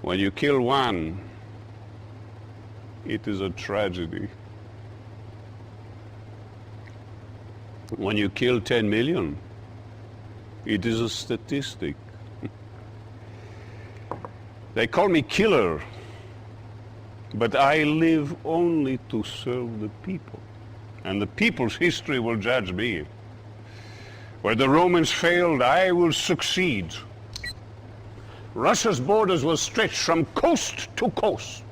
When you kill one, it is a tragedy. When you kill 10 million, it is a statistic. They call me killer, but I live only to serve the people. And the people's history will judge me. Where the Romans failed, I will succeed. Russia's borders will stretch from coast to coast,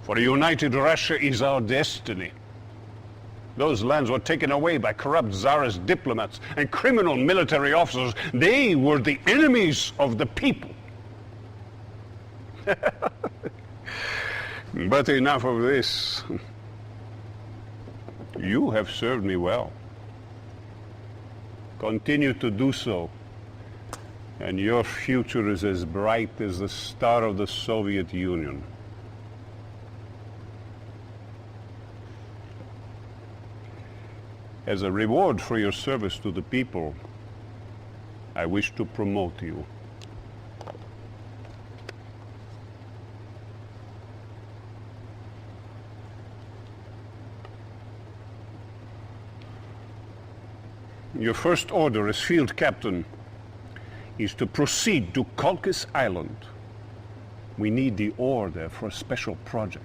for a united Russia is our destiny. Those lands were taken away by corrupt Tsarist diplomats and criminal military officers. They were the enemies of the people. But enough of this. You have served me well. Continue to do so, and your future is as bright as the star of the Soviet Union. As a reward for your service to the people, I wish to promote you. Your first order as field captain is to proceed to Colchis Island. We need the ore there for a special project.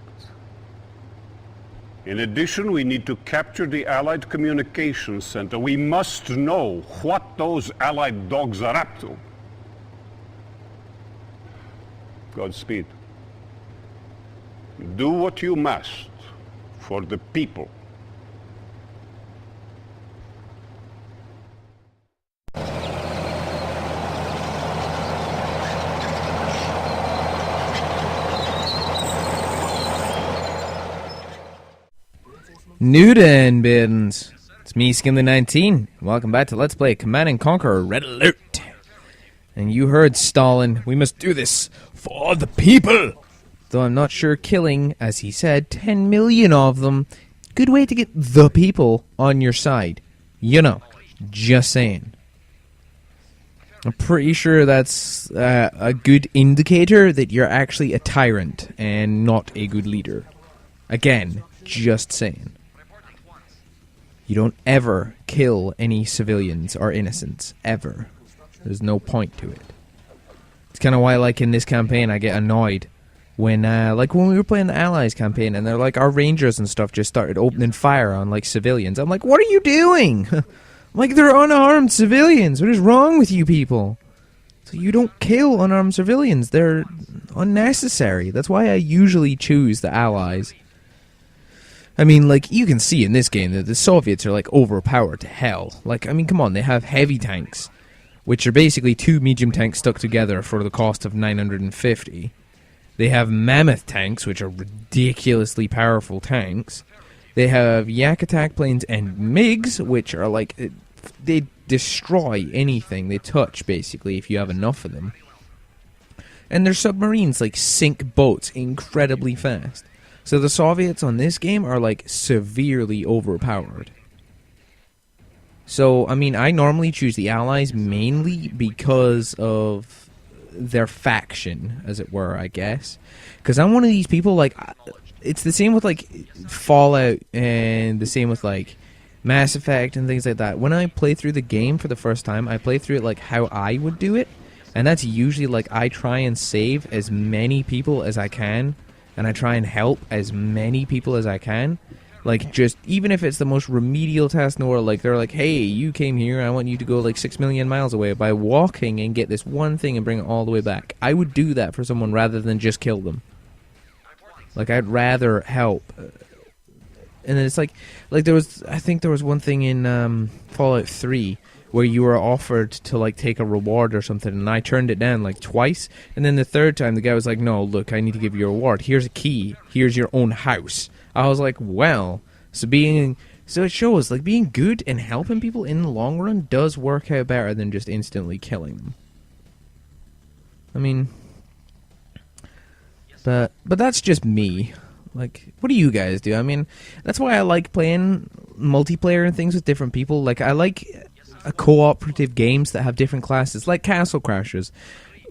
In addition, we need to capture the Allied Communications Center. We must know what those Allied dogs are up to. Godspeed. Do what you must for the people. New then, Biddens. It's me, SkiNLeY19. Welcome back to Let's Play Command & Conquer Red Alert. And you heard Stalin. We must do this for the people. Though I'm not sure killing, as he said, 10 million of them. Good way to get the people on your side. You know, just saying. I'm pretty sure that's a good indicator that you're actually a tyrant and not a good leader. Again, just saying. You don't ever kill any civilians or innocents. Ever. There's no point to it. It's kind of why, like, in this campaign, I get annoyed when, like, when we were playing the Allies campaign, and they're like, our rangers and stuff just started opening fire on, like, civilians. I'm like, what are you doing? Like, they're unarmed civilians. What is wrong with you people? So you don't kill unarmed civilians. They're unnecessary. That's why I usually choose the Allies. I mean, like, you can see in this game that the Soviets are, like, overpowered to hell. Like, I mean, come on, they have heavy tanks, which are basically 2 medium tanks stuck together for the cost of 950. They have mammoth tanks, which are ridiculously powerful tanks. They have Yak attack planes and MiGs, which are, like, they destroy anything they touch, basically, if you have enough of them. And their submarines, like, sink boats incredibly fast. So the Soviets on this game are, like, severely overpowered. So, I mean, I normally choose the Allies mainly because of their faction, as it were, I guess. Because I'm one of these people, like, it's the same with, like, Fallout and the same with, like, Mass Effect and things like that. When I play through the game for the first time, I play through it, like, how I would do it. And that's usually, like, I try and save as many people as I can. And I try and help as many people as I can. Like, just, even if it's the most remedial task in the world, like, they're like, hey, you came here, I want you to go, like, 6 million miles away by walking and get this one thing and bring it all the way back. I would do that for someone rather than just kill them. Like, I'd rather help. And then it's like there was, I think there was one thing in Fallout 3 where you were offered to, like, take a reward or something, and I turned it down, like, twice, and then the third time the guy was like, no, look, I need to give you a reward. Here's a key. Here's your own house. I was like, well, so it shows, like, being good and helping people in the long run does work out better than just instantly killing them. I mean, but that's just me. Like, what do you guys do? I mean, that's why I like playing multiplayer and things with different people. Like, I like cooperative games that have different classes, like Castle Crashers,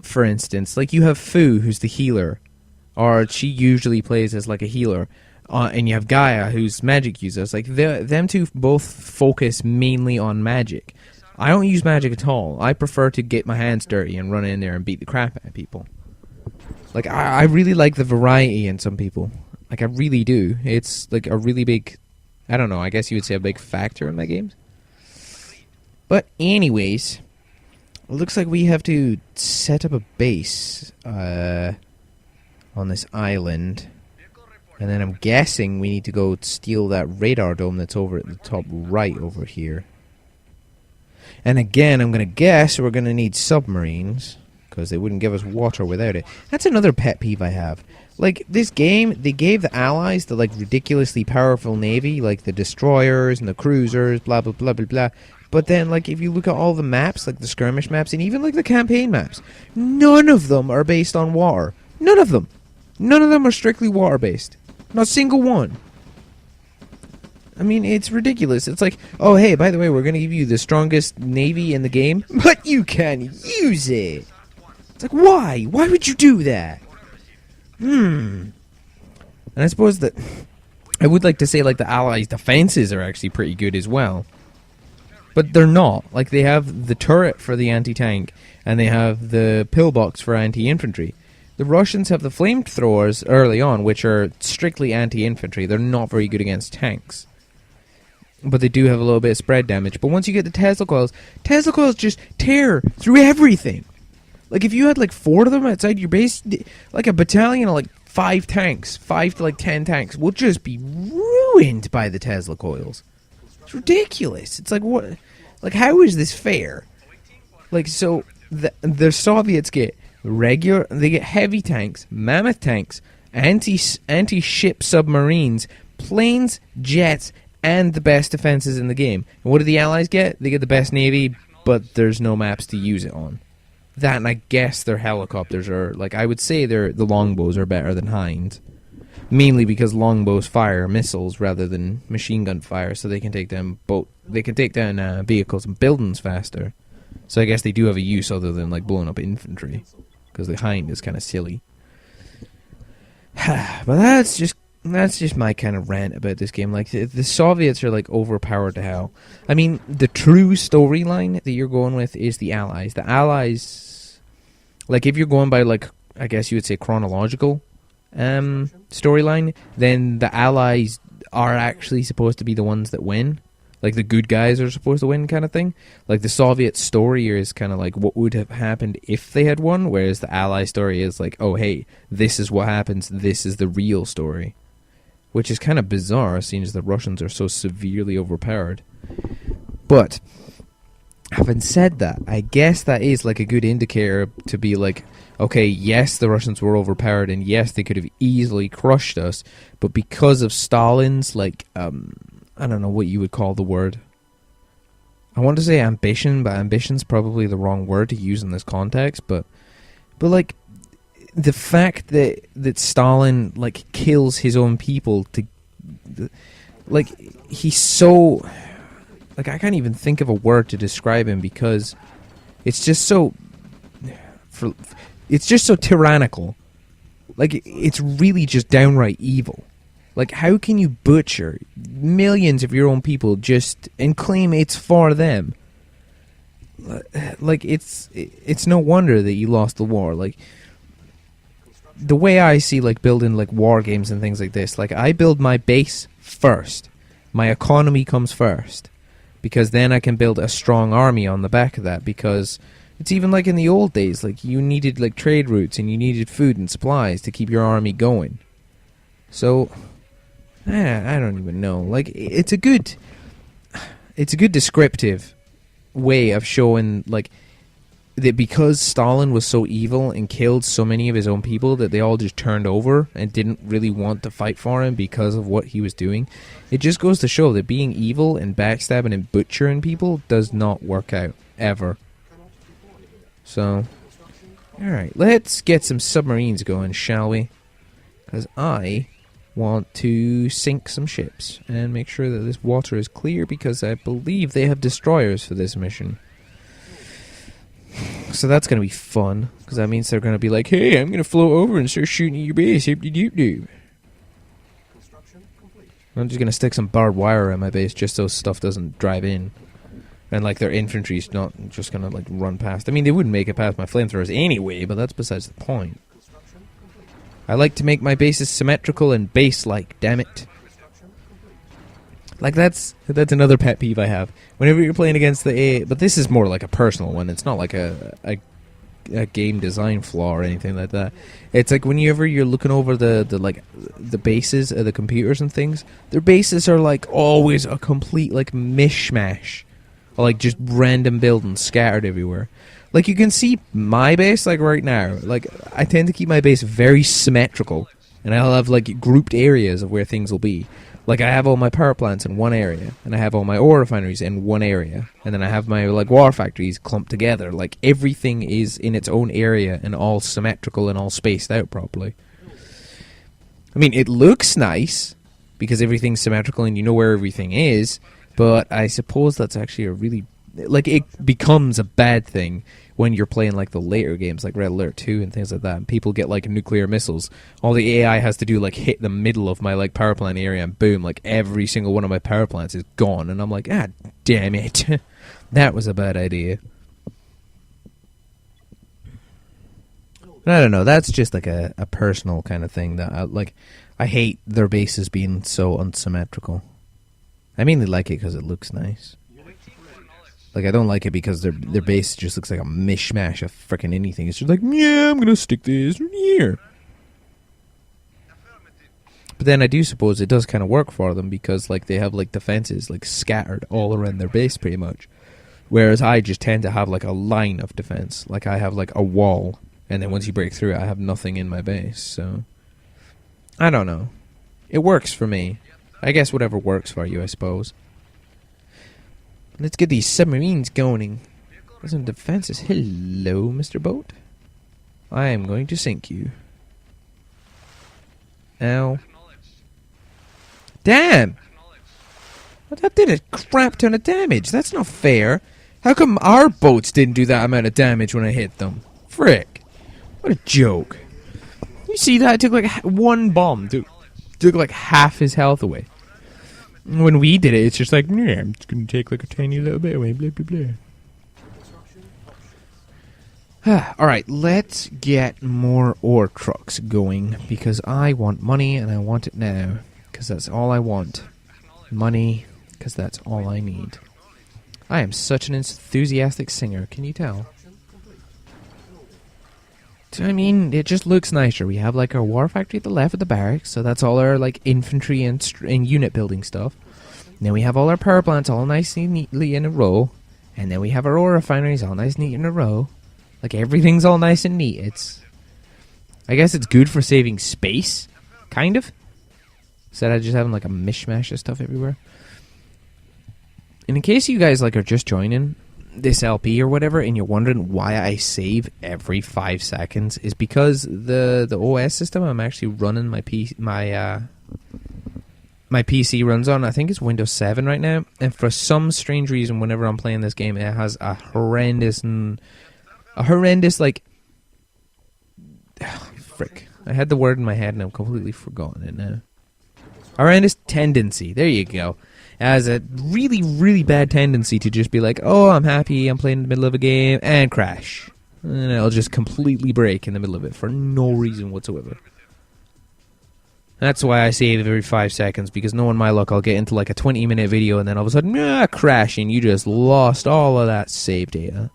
for instance. Like, you have Fu, who's the healer, or she usually plays as like a healer. And you have Gaia, who's magic users. Like them two both focus mainly on magic. I don't use magic at all. I prefer to get my hands dirty and run in there and beat the crap out of people. Like I really like the variety in some people. Like I really do. It's like a really big, I don't know, I guess you would say a big factor in my games. But anyways, it looks like we have to set up a base on this island. And then I'm guessing we need to go steal that radar dome that's over at the top right over here. And again, I'm going to guess we're going to need submarines, because they wouldn't give us water without it. That's another pet peeve I have. Like, this game, they gave the Allies the, like, ridiculously powerful navy, like the destroyers and the cruisers, blah, blah, blah, blah, blah. But then, like, if you look at all the maps, like the skirmish maps, and even, like, the campaign maps, none of them are based on water. None of them. None of them are strictly water-based. Not a single one. I mean, it's ridiculous. It's like, oh, hey, by the way, we're going to give you the strongest navy in the game, but you can't use it. It's like, why? Why would you do that? And I suppose that I would like to say, like, the Allies' defenses are actually pretty good as well. But they're not. Like, they have the turret for the anti-tank, and they have the pillbox for anti-infantry. The Russians have the flamethrowers early on, which are strictly anti-infantry. They're not very good against tanks. But they do have a little bit of spread damage. But once you get the Tesla coils just tear through everything. Like, if you had, like, 4 of them outside your base, like a battalion of, like, 5 tanks, 5 to, like, 10 tanks, will just be ruined by the Tesla coils. It's ridiculous. It's like, what? Like, how is this fair? Like, so, the Soviets get they get heavy tanks, mammoth tanks, anti-ship submarines, planes, jets, and the best defenses in the game. And what do the Allies get? They get the best navy, but there's no maps to use it on. That, and I guess their helicopters are, like, I would say the longbows are better than Hinds. Mainly because longbows fire missiles rather than machine gun fire, so they can take down vehicles and buildings faster. So I guess they do have a use other than, like, blowing up infantry. Because the Hind is kind of silly. But that's just my kind of rant about this game. Like, the Soviets are, like, overpowered to hell. I mean, the true storyline that you're going with is the Allies. The Allies, like, if you're going by, like, I guess you would say chronological storyline, then the Allies are actually supposed to be the ones that win. Like, the good guys are supposed to win kind of thing. Like, the Soviet story is kind of like what would have happened if they had won, whereas the Ally story is like, oh, hey, this is what happens, this is the real story. Which is kind of bizarre, seeing as the Russians are so severely overpowered. But, having said that, I guess that is, like, a good indicator to be like, okay, yes, the Russians were overpowered, and yes, they could have easily crushed us, but because of Stalin's, like, I don't know what you would call the word. I want to say ambition, but ambition's probably the wrong word to use in this context. But like, the fact that Stalin, like, kills his own people to, like, he's so, like, I can't even think of a word to describe him because it's just so, it's just so tyrannical. Like, it's really just downright evil. Like, how can you butcher millions of your own people just and claim it's for them? Like, it's no wonder that you lost the war. Like, the way I see, like, building, like, war games and things like this, like, I build my base first. My economy comes first. Because then I can build a strong army on the back of that. Because it's even like in the old days, like, you needed, like, trade routes and you needed food and supplies to keep your army going. So, I don't even know. Like, it's a good descriptive way of showing, like, that because Stalin was so evil and killed so many of his own people that they all just turned over and didn't really want to fight for him because of what he was doing. It just goes to show that being evil and backstabbing and butchering people does not work out, ever. So, alright, let's get some submarines going, shall we? Because I want to sink some ships and make sure that this water is clear because I believe they have destroyers for this mission. So that's going to be fun, because that means they're going to be like, hey, I'm going to float over and start shooting at your base. I'm just going to stick some barbed wire around my base just so stuff doesn't drive in. And, like, their infantry's not just going to, like, run past. I mean, they wouldn't make it past my flamethrowers anyway, but that's besides the point. I like to make my bases symmetrical and base-like, damn it. Like, that's another pet peeve I have. Whenever you're playing against the A... But this is more like a personal one. It's not like a game design flaw or anything like that. It's like whenever you're looking over the bases of the computers and things, their bases are, like, always a complete, like, mishmash. Or, like, just random buildings scattered everywhere. Like, you can see my base, like, right now. Like, I tend to keep my base very symmetrical. And I'll have, like, grouped areas of where things will be. Like, I have all my power plants in one area. And I have all my ore refineries in one area. And then I have my, like, war factories clumped together. Like, everything is in its own area and all symmetrical and all spaced out properly. I mean, it looks nice. Because everything's symmetrical and you know where everything is. But I suppose that's actually a really... Like, it becomes a bad thing when you're playing, like, the later games, like Red Alert 2 and things like that, and people get, like, nuclear missiles. All the AI has to do, like, hit the middle of my, like, power plant area, and boom, like, every single one of my power plants is gone. And I'm like, ah, damn it. That was a bad idea. I don't know, that's just, like, a personal kind of thing that, I hate their bases being so unsymmetrical. I mainly like it because it looks nice. Like, I don't like it because their base just looks like a mishmash of frickin' anything. It's just like, yeah, I'm gonna stick this here. But then I do suppose it does kind of work for them because, like, they have, like, defenses, like, scattered all around their base pretty much. Whereas I just tend to have, like, a line of defense. Like, I have, like, a wall. And then once you break through it, I have nothing in my base, so... I don't know. It works for me. I guess whatever works for you, I suppose. Let's get these submarines going. There's some defenses. Hello, Mr. Boat. I am going to sink you. Ow. Damn! Well, that did a crap ton of damage. That's not fair. How come our boats didn't do that amount of damage when I hit them? Frick. What a joke. You see that? It took like one bomb. Took like half his health away. When we did it, it's just like, yeah, I'm just going to take like a tiny little bit away, blah, blah, blah. Alright, let's get more ore trucks going, because I want money, and I want it now, because that's all I want. Money, because that's all I need. I am such an enthusiastic singer, can you tell? I mean, it just looks nicer. We have, like, our war factory at the left of the barracks, so that's all our, like, infantry and unit building stuff. And then we have all our power plants all nice and neatly in a row. And then we have our ore refineries all nice and neat in a row. Like, everything's all nice and neat. I guess it's good for saving space, kind of. Instead of just having, like, a mishmash of stuff everywhere. And in case you guys, like, are just joining this LP or whatever, and you're wondering why I save every 5 seconds, is because the OS system I'm actually running my PC runs on, I think it's Windows 7 right now, and for some strange reason, whenever I'm playing this game, it has a horrendous like, frick, I had the word in my head and I've completely forgotten it now. Horrendous tendency, there you go. Has a really, really bad tendency to just be like, oh, I'm happy, I'm playing in the middle of a game, and crash. And it'll just completely break in the middle of it for no reason whatsoever. That's why I save every 5 seconds, because knowing my luck, I'll get into like a 20-minute video, and then all of a sudden, crashing, you just lost all of that save data.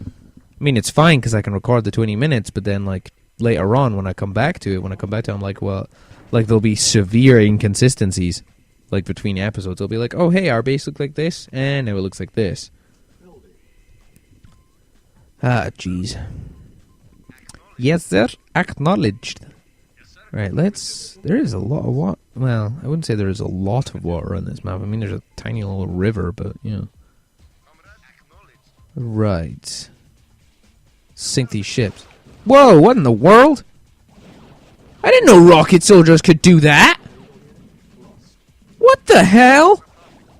I mean, it's fine, because I can record the 20 minutes, but then, like, later on, when I come back to it, I'm like, well, like, there'll be severe inconsistencies. Like, between episodes, it'll be like, oh, hey, our base looked like this, and now it looks like this. Ah, jeez. Yes, sir. Acknowledged. Right, there is a lot of water. Well, I wouldn't say there is a lot of water on this map. I mean, there's a tiny little river, but, you know. Right. Sink these ships. Whoa, what in the world? I didn't know rocket soldiers could do that! What the hell?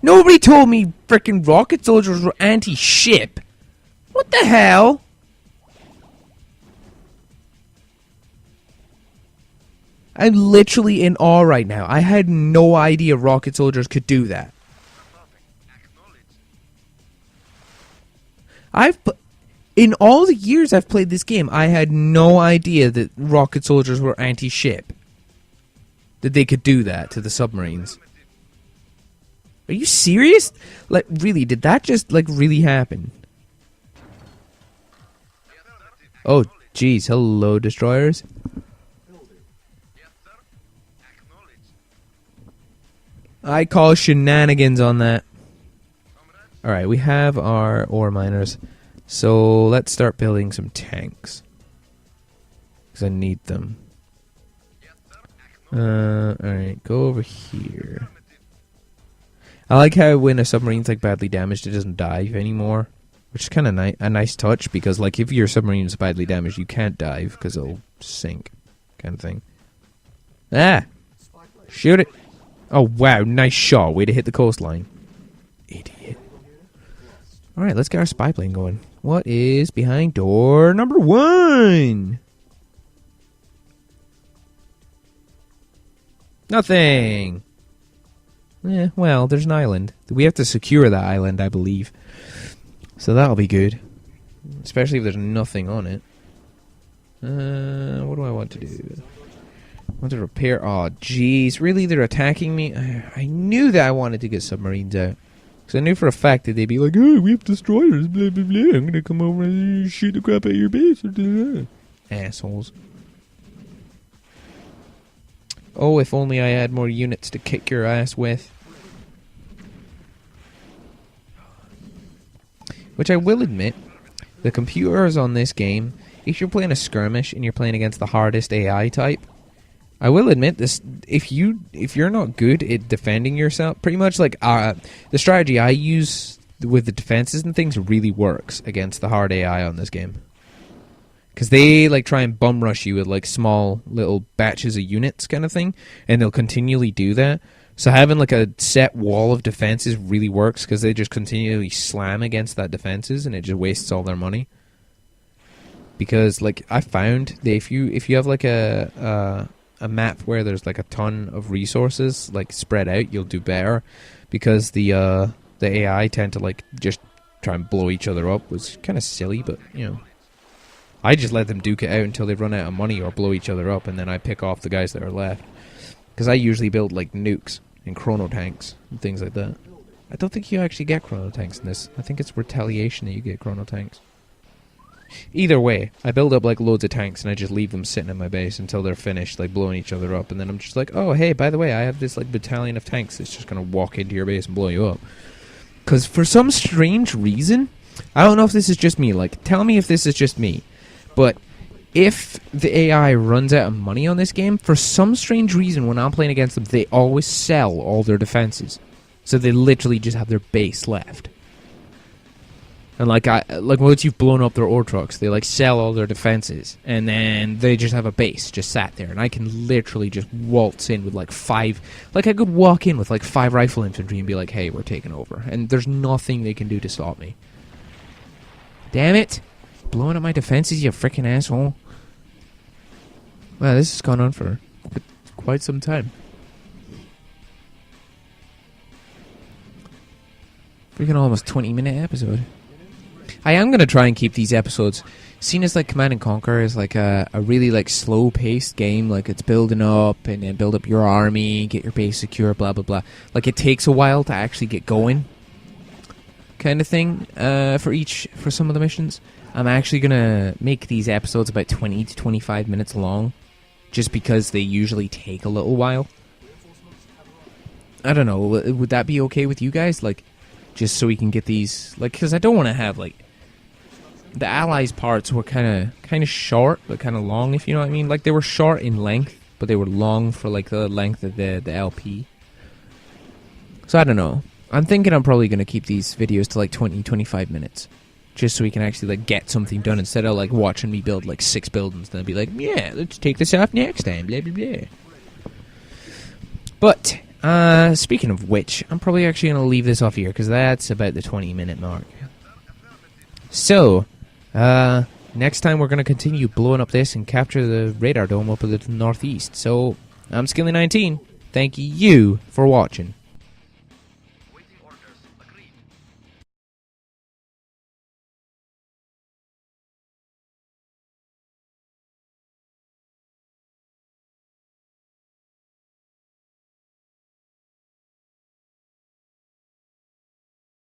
Nobody told me frickin' rocket soldiers were anti-ship. What the hell? I'm literally in awe right now. I had no idea rocket soldiers could do that. In all the years I've played this game, I had no idea that rocket soldiers were anti-ship. That they could do that to the submarines. Are you serious? Like, really, did that just, like, really happen? Oh, jeez. Hello, destroyers. I call shenanigans on that. Alright, we have our ore miners. So, let's start building some tanks. Because I need them. Alright, go over here. I like how when a submarine's like badly damaged, it doesn't dive anymore. Which is kind of a nice touch, because like if your submarine is badly damaged, you can't dive because it'll sink. Kind of thing. Ah! Shoot it! Oh wow, nice shot. Way to hit the coastline. Idiot. Alright, let's get our spy plane going. What is behind door number 1? Nothing! Well, there's an island. We have to secure that island, I believe. So that'll be good. Especially if there's nothing on it. What do I want to do? I want to repair... Oh, jeez. Really? They're attacking me? I knew that I wanted to get submarines out. Because I knew for a fact that they'd be like, oh, we have destroyers, blah, blah, blah. I'm going to come over and shoot the crap out of your base. Assholes. Oh, if only I had more units to kick your ass with. Which I will admit, the computers on this game, if you're playing a skirmish and you're playing against the hardest AI type, I will admit this, if you're not good at defending yourself, pretty much like the strategy I use with the defenses and things really works against the hard AI on this game. Because they like try and bum rush you with like small little batches of units kind of thing, and they'll continually do that. So having like a set wall of defenses really works because they just continually slam against that defenses and it just wastes all their money. Because like I found that if you have like a map where there's like a ton of resources like spread out, you'll do better because the AI tend to like just try and blow each other up. It was kind of silly, but you know. I just let them duke it out until they run out of money or blow each other up, and then I pick off the guys that are left. Because I usually build like nukes and chrono tanks and things like that. I don't think you actually get chrono tanks in this. I think it's retaliation that you get chrono tanks. Either way, I build up like loads of tanks and I just leave them sitting in my base until they're finished, like blowing each other up, and then I'm just like, oh hey, by the way, I have this like battalion of tanks that's just gonna walk into your base and blow you up. Because for some strange reason, I don't know if this is just me, like tell me if this is just me, but if the AI runs out of money on this game, for some strange reason when I'm playing against them, they always sell all their defenses. So they literally just have their base left. And like once you've blown up their ore trucks, they like sell all their defenses, and then they just have a base just sat there, and I can literally just waltz in with like 5, like I could walk in with like 5 rifle infantry and be like, hey, we're taking over, and there's nothing they can do to stop me. Damn it! Blowing up my defenses, you freaking asshole. Wow, this has gone on for quite some time. Freaking almost 20-minute episode. I am going to try and keep these episodes, seen as like Command & Conquer is like a really like slow-paced game, like it's building up and then build up your army, get your base secure, blah blah blah. Like it takes a while to actually get going, kind of thing, for some of the missions. I'm actually going to make these episodes about 20 to 25 minutes long, just because they usually take a little while. I don't know, would that be okay with you guys? Like, just so we can get these, like, because I don't want to have, like, the Allies parts were kind of short, but kind of long, if you know what I mean. Like, they were short in length, but they were long for, like, the length of the LP. So, I don't know. I'm thinking I'm probably going to keep these videos to, like, 20, 25 minutes. Just so we can actually, like, get something done instead of, like, watching me build, like, 6 buildings. Then I'd be like, yeah, let's take this off next time, blah, blah, blah. But, speaking of which, I'm probably actually going to leave this off here, because that's about the 20-minute mark. So, next time we're going to continue blowing up this and capture the radar dome up in the northeast. So, I'm SkiNLeY19. Thank you for watching.